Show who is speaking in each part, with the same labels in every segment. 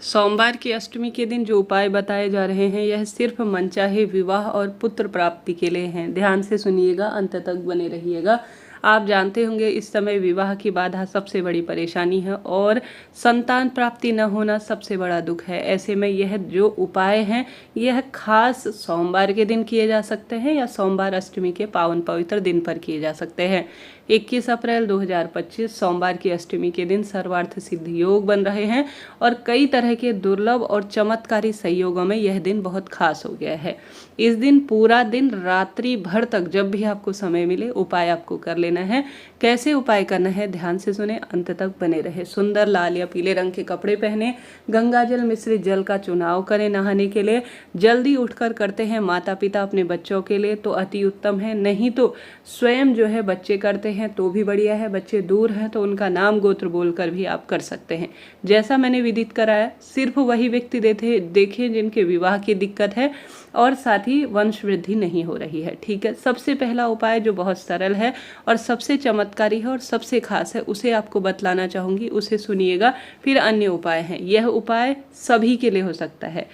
Speaker 1: सोमवार की अष्टमी के दिन जो उपाय बताए जा रहे हैं यह सिर्फ मनचाहे विवाह और पुत्र प्राप्ति के लिए हैं। ध्यान से सुनिएगा, अंत तक बने रहिएगा। आप जानते होंगे इस समय विवाह की बाधा सबसे बड़ी परेशानी है और संतान प्राप्ति न होना सबसे बड़ा दुख है। ऐसे में यह जो उपाय हैं यह खास सोमवार के दिन किए जा सकते हैं या सोमवार अष्टमी के पावन पवित्र दिन पर किए जा सकते हैं। 21 अप्रैल 2025 सोमवार की अष्टमी के दिन सर्वार्थ सिद्ध योग बन रहे हैं और कई तरह के दुर्लभ और चमत्कारी संयोगों में यह दिन बहुत खास हो गया है। इस दिन पूरा दिन रात्रि भर तक जब भी आपको समय मिले उपाय आपको कर लेना है। कैसे उपाय करना है ध्यान से सुने, अंत तक बने रहे। सुंदर लाल या पीले रंग के कपड़े पहने, गंगा जल मिश्रित जल का चुनाव करें नहाने के लिए। जल्दी उठकर करते हैं माता पिता अपने बच्चों के लिए तो अति उत्तम है, नहीं तो स्वयं जो है बच्चे करते हैं तो भी बढ़िया है। बच्चे दूर हैं तो उनका नाम गोत्र बोलकर भी आप कर सकते हैं। जैसा मैंने विदित कराया सिर्फ वही व्यक्ति देखें जिनके विवाह की दिक्कत है और साथ ही वंश वृद्धि नहीं हो रही है। ठीक है, सबसे पहला उपाय जो बहुत सरल है और सबसे चमत्कारी है और सबसे खास है उसे आपको बतलाना चाहूँगी, उसे सुनिएगा। फिर अन्य उपाय हैं। यह उपाय सभी के लिए हो सकता है,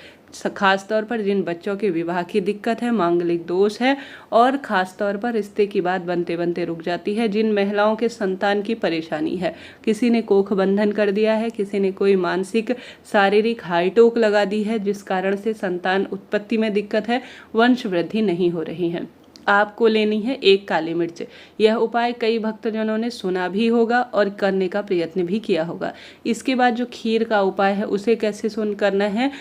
Speaker 1: खास तौर पर जिन बच्चों के विवाह की दिक्कत है, मांगलिक दोष है और खास तौर पर रिश्ते की बात बनते बनते रुक जाती है, जिन महिलाओं के संतान की परेशानी है, किसी ने कोख बंधन कर दिया है, किसी ने कोई मानसिक शारीरिक हाई टोक लगा दी है जिस कारण से संतान उत्पत्ति में दिक्कत है, वंश वृद्धि नहीं हो रही है। आपको लेनी है एक काली मिर्च। यह उपाय कई भक्तजनों ने सुना भी होगा और करने का प्रयत्न भी किया होगा। इसके बाद जो खीर का उपाय है उसे कैसे करना है,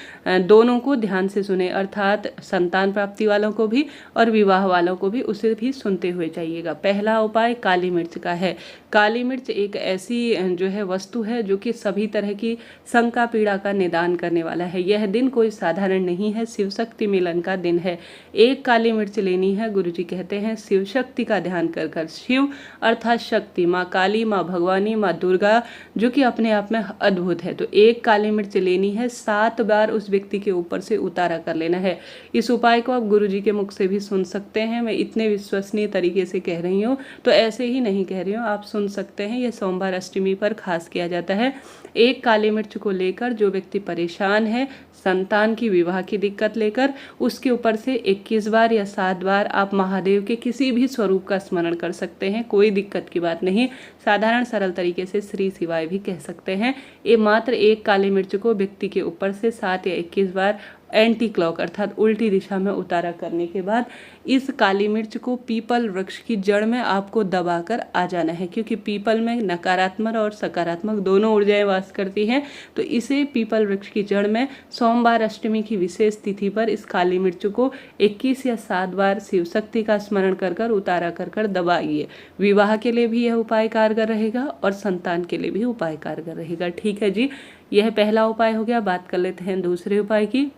Speaker 1: दोनों को ध्यान से सुने, अर्थात संतान प्राप्ति वालों को भी और विवाह वालों को भी, उसे भी सुनते हुए जाइएगा। पहला उपाय काली मिर्च का है। काली मिर्च एक ऐसी जो है वस्तु है जो कि सभी तरह की शंका पीड़ा का निदान करने वाला है। यह दिन कोई साधारण नहीं है, शिव शक्ति मिलन का दिन है। एक काली मिर्च लेनी है। गुरु जी कहते हैं शिव शक्ति का ध्यान कर कर, शिव अर्थात शक्ति, माँ काली, माँ भगवानी, माँ दुर्गा जो कि अपने आप में अद्भुत है। तो एक काली मिर्च लेनी है, 7 बार उस व्यक्ति के ऊपर से उतारा कर लेना है। इस उपाय को आप गुरु जी के मुख से भी सुन सकते हैं। मैं इतने विश्वसनीय तरीके से कह रही हूँ तो ऐसे ही नहीं कह रही हूँ, आप सुन सकते हैं। यह सोमवार अष्टमी पर खास किया जाता है। एक काली मिर्च को लेकर जो व्यक्ति परेशान है संतान की विवाह की दिक्कत लेकर, उसके ऊपर से 21 बार या 7 बार आप महादेव के किसी भी स्वरूप का स्मरण कर सकते हैं। कोई दिक्कत की बात नहीं, साधारण सरल तरीके से श्री शिवाय भी कह सकते हैं। ये मात्र एक काली मिर्च को व्यक्ति के ऊपर से 7 या 21 बार एंटी क्लॉक अर्थात उल्टी दिशा में उतारा करने के बाद इस काली मिर्च को पीपल वृक्ष की जड़ में आपको दबाकर आ जाना है, क्योंकि पीपल में नकारात्मक और सकारात्मक दोनों ऊर्जाएं वास करती हैं। तो इसे पीपल वृक्ष की जड़ में सोमवार अष्टमी की विशेष तिथि पर इस काली मिर्च को 21 या 7 बार शिव शक्ति का स्मरण कर कर उतारा कर कर दबाइए। विवाह के लिए भी यह उपाय कारगर रहेगा और संतान के लिए भी उपाय कारगर रहेगा। ठीक है जी, यह पहला उपाय हो गया। बात कर लेते हैं दूसरे उपाय की।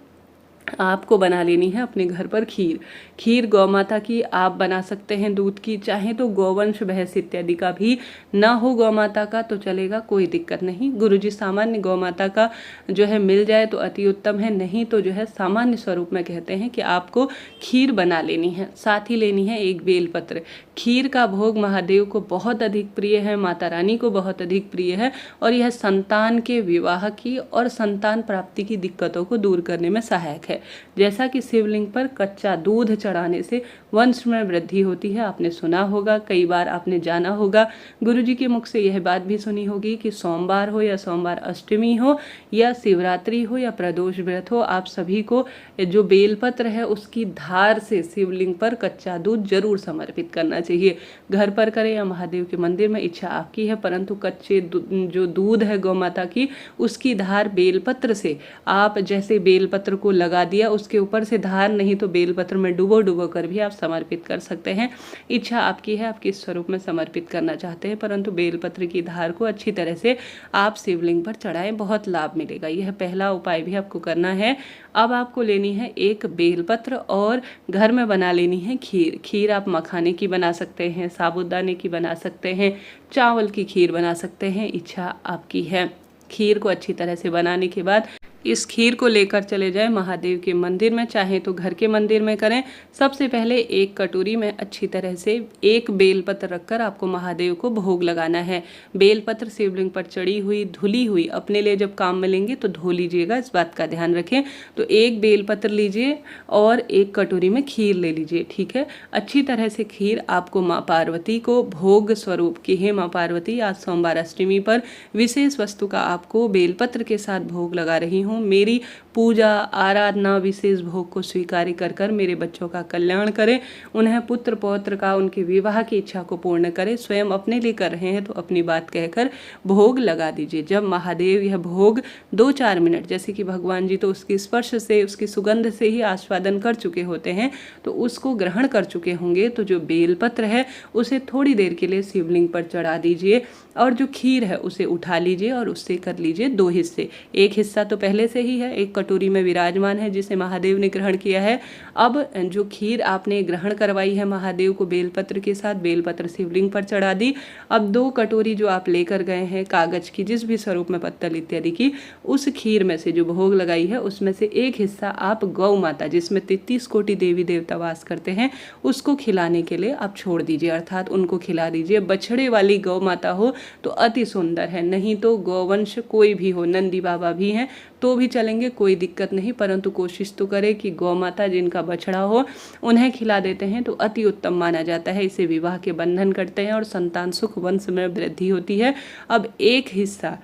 Speaker 1: आपको बना लेनी है अपने घर पर खीर। खीर गौ माता की आप बना सकते हैं, दूध की, चाहे तो गोवंश भैंस इत्यादि का भी ना हो गौ माता का तो चलेगा, कोई दिक्कत नहीं। गुरुजी सामान्य गौ माता का जो है मिल जाए तो अति उत्तम है, नहीं तो जो है सामान्य स्वरूप में कहते हैं कि आपको खीर बना लेनी है। साथ ही लेनी है एक बेलपत्र। खीर का भोग महादेव को बहुत अधिक प्रिय है, माता रानी को बहुत अधिक प्रिय है और यह संतान के विवाह की और संतान प्राप्ति की दिक्कतों को दूर करने में सहायक है। जैसा कि शिवलिंग पर कच्चा दूध चढ़ाने से वंश में वृद्धि होती है, आपने सुना होगा, कई बार आपने जाना होगा। गुरुजी के मुख से यह बात भी सुनी होगी कि सोमवार हो या सोमवार अष्टमी हो या शिवरात्रि हो या प्रदोष व्रत हो, आप सभी को जो बेलपत्र है उसकी धार से शिवलिंग पर कच्चा दूध जरूर समर्पित करना चाहिए। घर पर करें या महादेव के मंदिर में, इच्छा आपकी है, परंतु कच्चे जो दूध है गौ माता की उसकी धार बेलपत्र से आप जैसे बेलपत्र को लगा दिया उसके ऊपर से धार, नहीं तो बेलपत्र में डुबो कर भी आप समर्पित कर सकते हैं। इच्छा आपकी है, आप किस स्वरूप में समर्पित करना चाहते हैं, परंतु बेलपत्र की धार को अच्छी तरह से आप शिवलिंग पर चढ़ाएं, बहुत लाभ मिलेगा। यह पहला उपाय भी आपको करना है। अब आपको लेनी है एक बेलपत्र और घर में बना लेनी है खीर। खीर आप मखाने की बना सकते हैं, साबूदाने की बना सकते हैं, चावल की खीर बना सकते हैं, इच्छा आपकी है। खीर को अच्छी तरह से बनाने के बाद इस खीर को लेकर चले जाएं महादेव के मंदिर में, चाहे तो घर के मंदिर में करें। सबसे पहले एक कटोरी में अच्छी तरह से एक बेलपत्र रखकर आपको महादेव को भोग लगाना है। बेलपत्र शिवलिंग पर चढ़ी हुई धुली हुई अपने लिए जब काम में लेंगे तो धो लीजिएगा, इस बात का ध्यान रखें। तो एक बेलपत्र लीजिए और एक कटोरी में खीर ले लीजिए, ठीक है। अच्छी तरह से खीर आपको माँ पार्वती को भोग स्वरूप की है। माँ पार्वती, आज सोमवार अष्टमी पर विशेष वस्तु का आपको बेलपत्र के साथ भोग लगा रही हूँ। मेरी पूजा आराधना विशेष भोग को स्वीकार कर मेरे बच्चों का कल्याण करें, उन्हें पुत्र पौत्र का, उनके विवाह की इच्छा को पूर्ण करें। स्वयं अपने लिए कर रहे हैं तो अपनी बात कहकर भोग लगा दीजिए। जब महादेव यह भोग 2-4 मिनट, जैसे कि भगवान जी तो उसके स्पर्श से, उसकी सुगंध से ही आस्वादन कर चुके होते हैं, तो उसको ग्रहण कर चुके होंगे, तो जो बेलपत्र है उसे थोड़ी देर के लिए शिवलिंग पर चढ़ा दीजिए और जो खीर है उसे उठा लीजिए और उससे कर लीजिए 2 हिस्से। एक हिस्सा तो पहले से ही है, एक कटोरी में विराजमान है जिसे महादेव ने ग्रहण किया है। अब जो खीर आपने ग्रहण करवाई है महादेव को बेलपत्र के साथ, बेलपत्र शिवलिंग पर चढ़ा दी। अब 2 कटोरी जो आप लेकर गए हैं कागज की, जिस भी स्वरूप में, पत्तल इत्यादि की, उस खीर में से जो भोग लगाई है उसमें से एक हिस्सा आप गौ माता, जिसमें 33 कोटि देवी देवता वास करते हैं, उसको खिलाने के लिए आप छोड़ दीजिए, अर्थात उनको खिला दीजिए। बछड़े वाली गौ माता हो तो अति सुंदर है, नहीं तो गौवंश कोई भी हो, नंदी बाबा भी हैं तो भी चलेंगे, कोई दिक्कत नहीं, परंतु कोशिश तो करें कि गौ माता जिनका बछड़ा हो उन्हें खिला देते हैं तो अति उत्तम माना जाता है। इसे विवाह के बंधन करते हैं और संतान सुख वंश में वृद्धि होती है। अब एक हिस्सा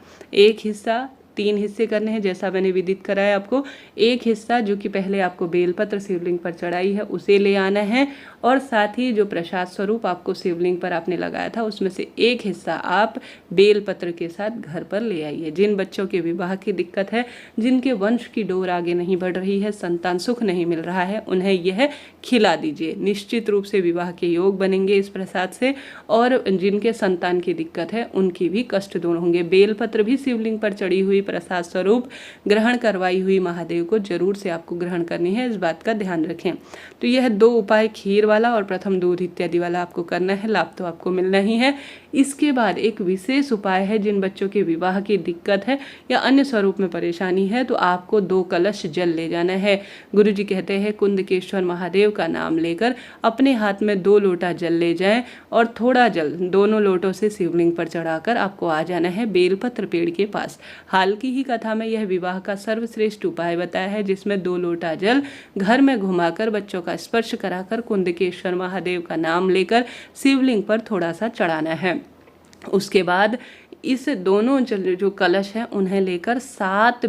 Speaker 1: 3 हिस्से करने हैं जैसा मैंने विदित कराया आपको। एक हिस्सा जो कि पहले आपको बेलपत्र शिवलिंग पर चढ़ाई है उसे ले आना है, और साथ ही जो प्रसाद स्वरूप आपको शिवलिंग पर आपने लगाया था उसमें से एक हिस्सा आप बेलपत्र के साथ घर पर ले आइए। जिन बच्चों के विवाह की दिक्कत है, जिनके वंश की डोर आगे नहीं बढ़ रही है, संतान सुख नहीं मिल रहा है, उन्हें यह खिला दीजिए। निश्चित रूप से विवाह के योग बनेंगे इस प्रसाद से, और जिनके संतान की दिक्कत है उनकी भी कष्ट दूर होंगे। बेलपत्र भी शिवलिंग पर चढ़ी हुई प्रसाद स्वरूप ग्रहण करवाई हुई महादेव को जरूर से आपको ग्रहण करनी है, इस बात का ध्यान रखें। तो यह 2 उपाय, खीर वाला और प्रथम दूध इत्यादि वाला, आपको करना है, लाभ तो आपको मिलना ही है। इसके बाद एक विशेष उपाय है, जिन बच्चों के विवाह की दिक्कत है या अन्य स्वरूप में परेशानी है तो आपको 2 कलश जल ले जाना है। गुरु जी कहते हैं कुंदकेश्वर महादेव का नाम लेकर अपने हाथ में 2 लोटा जल ले जाएं और थोड़ा जल दोनों लोटों से शिवलिंग पर चढ़ाकर आपको आ जाना है बेलपत्र पेड़ के पास। हाल की ही कथा में यह विवाह का सर्वश्रेष्ठ उपाय बताया है, जिसमें 2 लोटा जल घर में घुमाकर बच्चों का स्पर्श कराकर कुंदकेश्वर महादेव का नाम लेकर शिवलिंग पर थोड़ा सा चढ़ाना है। उसके बाद इस दोनों जो कलश हैं उन्हें लेकर 7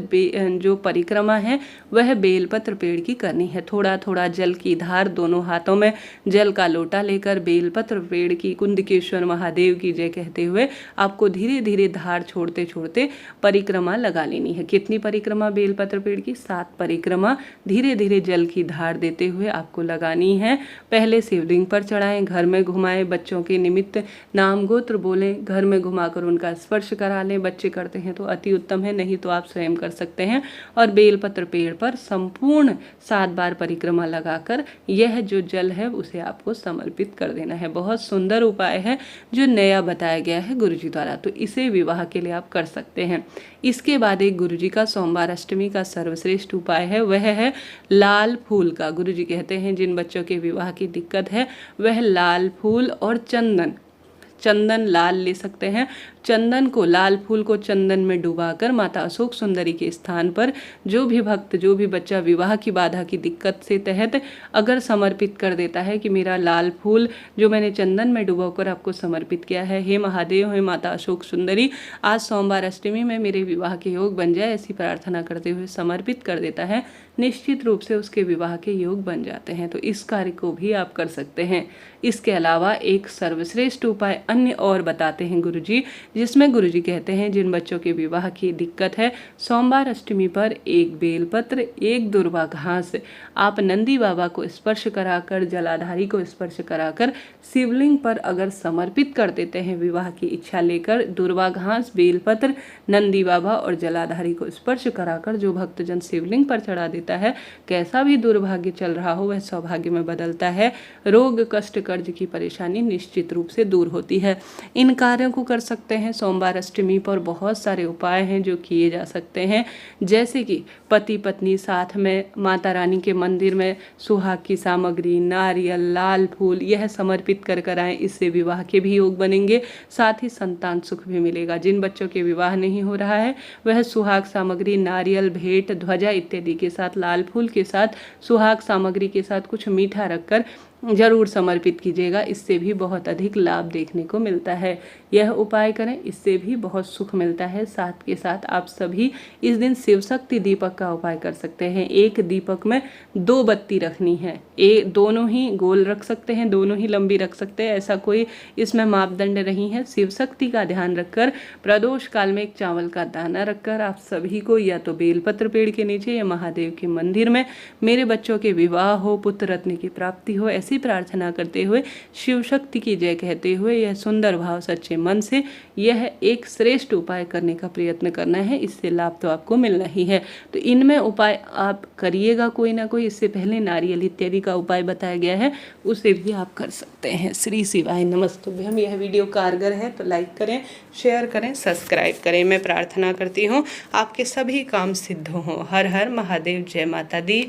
Speaker 1: जो परिक्रमा है वह बेलपत्र पेड़ की करनी है। थोड़ा थोड़ा जल की धार दोनों हाथों में जल का लोटा लेकर बेलपत्र पेड़ की कुंदकेश्वर महादेव की जय कहते हुए आपको धीरे धीरे धार छोड़ते छोड़ते परिक्रमा लगा लेनी है। कितनी परिक्रमा बेलपत्र पेड़ की? 7 परिक्रमा धीरे धीरे जल की धार देते हुए आपको लगानी है। पहले शिवलिंग पर चढ़ाएं, घर में घुमाएं, बच्चों के निमित्त नाम गोत्र बोलें, घर में घुमाकर उनका स्पर्श करा लें। बच्चे करते हैं तो अति उत्तम है, नहीं तो आप स्वयं कर सकते हैं। और बेलपत्र पेड़ पर संपूर्ण 7 बार परिक्रमा लगाकर यह जो जल है उसे आपको समर्पित कर देना है। बहुत सुंदर उपाय है जो नया बताया गया है गुरुजी द्वारा, तो इसे विवाह के लिए आप कर सकते हैं। इसके बाद एक गुरुजी का सोमवार अष्टमी का सर्वश्रेष्ठ उपाय है, वह है लाल फूल का। गुरुजी कहते हैं जिन बच्चों के विवाह की दिक्कत है वह लाल फूल और चंदन लाल ले सकते हैं। चंदन को, लाल फूल को चंदन में डुबाकर माता अशोक सुंदरी के स्थान पर जो भी भक्त, जो भी बच्चा विवाह की बाधा की दिक्कत से तहत अगर समर्पित कर देता है कि मेरा लाल फूल जो मैंने चंदन में डुबाकर आपको समर्पित किया है, हे महादेव, हे माता अशोक सुंदरी, आज सोमवार अष्टमी में मेरे विवाह के योग बन जाए, ऐसी प्रार्थना करते हुए समर्पित कर देता है, निश्चित रूप से उसके विवाह के योग बन जाते हैं। तो इस कार्य को भी आप कर सकते हैं। इसके अलावा एक सर्वश्रेष्ठ उपाय अन्य और बताते हैं गुरुजी, जिसमें गुरुजी कहते हैं जिन बच्चों के विवाह की दिक्कत है, सोमवार अष्टमी पर 1 बेलपत्र, 1 दुर्वा घास आप नंदी बाबा को स्पर्श कराकर, जलाधारी को स्पर्श कराकर शिवलिंग पर अगर समर्पित कर देते हैं विवाह की इच्छा लेकर, दुर्वा घास, बेलपत्र, नंदी बाबा और जलाधारी को स्पर्श कराकर जो भक्तजन शिवलिंग पर चढ़ा देता है, कैसा भी दुर्भाग्य चल रहा हो वह सौभाग्य में बदलता है। रोग, कष्ट, कर्ज की परेशानी निश्चित रूप से दूर होती है। इन कार्यों को कर सकते हैं। सोमवार अष्टमी पर बहुत सारे उपाय हैं जो किए जा सकते हैं, जैसे कि पति पत्नी साथ में माता रानी के मंदिर में सुहाग की सामग्री, नारियल, लाल फूल यह समर्पित कर आएँ। इससे विवाह के भी योग बनेंगे, साथ ही संतान सुख भी मिलेगा। जिन बच्चों के विवाह नहीं हो रहा है वह सुहाग सामग्री, नारियल, भेंट, ध्वजा इत्यादि के साथ, लाल फूल के साथ, सुहाग सामग्री के साथ कुछ मीठा रखकर जरूर समर्पित कीजिएगा। इससे भी बहुत अधिक लाभ देखने को मिलता है। यह उपाय करें, इससे भी बहुत सुख मिलता है। साथ के साथ आप सभी इस दिन शिव शक्ति दीपक का उपाय कर सकते हैं। एक दीपक में 2 बत्ती रखनी है। दोनों ही गोल रख सकते हैं, दोनों ही लंबी रख सकते हैं, ऐसा कोई इसमें मापदंड नहीं है। शिव शक्ति का ध्यान रखकर प्रदोष काल में एक चावल का दाना रखकर आप सभी को या तो बेलपत्र पेड़ के नीचे या महादेव के मंदिर में मेरे बच्चों के विवाह हो, पुत्र रत्न की प्राप्ति हो, ऐसी प्रार्थना करते हुए शिव शक्ति की जय कहते हुए यह सुंदर भाव सच्चे मन से यह एक श्रेष्ठ उपाय करने का प्रयत्न करना है। इससे लाभ तो आपको मिलना ही है। तो इनमें उपाय आप करिएगा कोई ना कोई। इससे पहले नारियल इत्यादि का उपाय बताया गया है, उसे भी आप कर सकते हैं। श्री शिवाय नमस्तुभ्यम। यह वीडियो कारगर है तो लाइक करें, शेयर करें, सब्सक्राइब करें। मैं प्रार्थना करती हूँ आपके सभी काम सिद्ध हों। हर हर महादेव, जय माता दी।